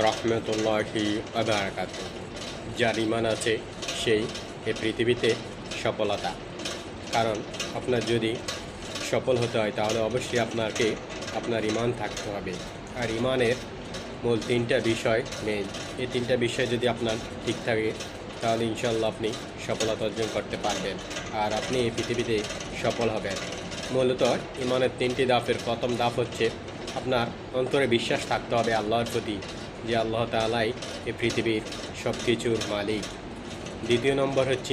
রহমতুল্লাহি ওয়া বারাকাতুহু। যার ঈমান আছে সেই এই পৃথিবীতে সফলতা। কারণ আপনার যদি সফল হতে হয় তাহলে অবশ্যই আপনার ঈমান থাকতে হবে। আর ঈমানের মূল তিনটা বিষয় মেইন। এই তিনটা বিষয় যদি আপনার ঠিক থাকে তাহলে ইনশাআল্লাহ আপনি সফলতা অর্জন করতে পারবেন আর আপনি এই পৃথিবীতে সফল হবেন। মূলত ঈমানের তিনটি ধাপের প্রথম ধাপ হচ্ছে আপনার অন্তরে বিশ্বাস থাকতে হবে আল্লাহর প্রতি, যে আল্লাহ তাআলাই এই পৃথিবীর সব কিছুর মালিক। দ্বিতীয় নম্বর হচ্ছে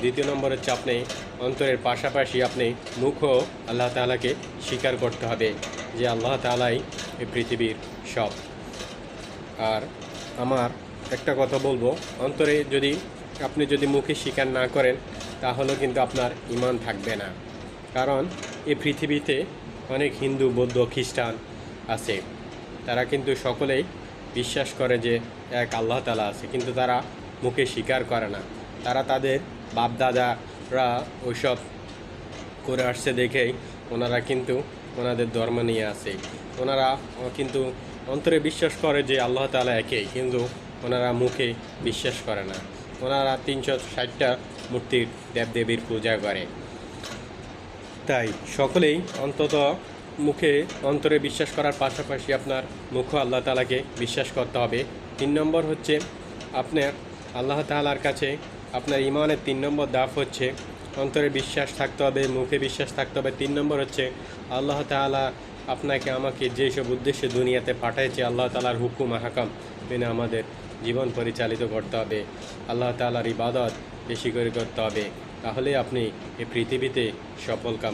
দ্বিতীয় নম্বর হচ্ছে আপনি অন্তরের পাশাপাশি আপনি মুখও আল্লাহ তাআলাকে স্বীকার করতে হবে যে আল্লাহ তাআলাই এই পৃথিবীর সব। আর আমার একটা কথা বলবো, অন্তরে আপনি যদি মুখে স্বীকার না করেন তাহলেও কিন্তু আপনার ঈমান থাকবে না। কারণ এই পৃথিবীতে অনেক হিন্দু, বৌদ্ধ, খ্রিস্টান আছে, তারা কিন্তু সকলেই বিশ্বাস করে যে এক আল্লাহ তাআলা আছে, কিন্তু তারা মুখে স্বীকার করে না। তারা তাদের বাপদাদারা ওইসব করে আসছে দেখেই ওনারা কিন্তু ওনাদের ধর্ম নিয়ে আসে। ওনারা কিন্তু অন্তরে বিশ্বাস করে যে আল্লাহ তাআলা একই, কিন্তু ওনারা মুখে বিশ্বাস করে না। ওনারা 360টা মূর্তির দেবদেবীর পূজা করে। তাই সকলেই অন্তত অন্তরে বিশ্বাস করার পাশাপাশি আপনার মুখও আল্লাহ তাআলাকে বিশ্বাস করতে হবে। 3 নম্বর হচ্ছে আপনার আল্লাহ তাআলার কাছে আপনার ঈমানের 3 নম্বর ধাপ হচ্ছে অন্তরে বিশ্বাস থাকতে হবে, মুখে বিশ্বাস থাকতে হবে। 3 নম্বর হচ্ছে আল্লাহ তাআলা আপনাকে আমাকে যেসব উদ্দেশ্যে দুনিয়াতে পাঠাইছে আল্লাহ তাআলার হুকুম আহকাম মেনে আমাদের জীবন পরিচালিত করতে হবে। আল্লাহ তাআলার ইবাদত বেশি করে করতে হবে, তাহলে আপনি এই পৃথিবীতে সফল কাম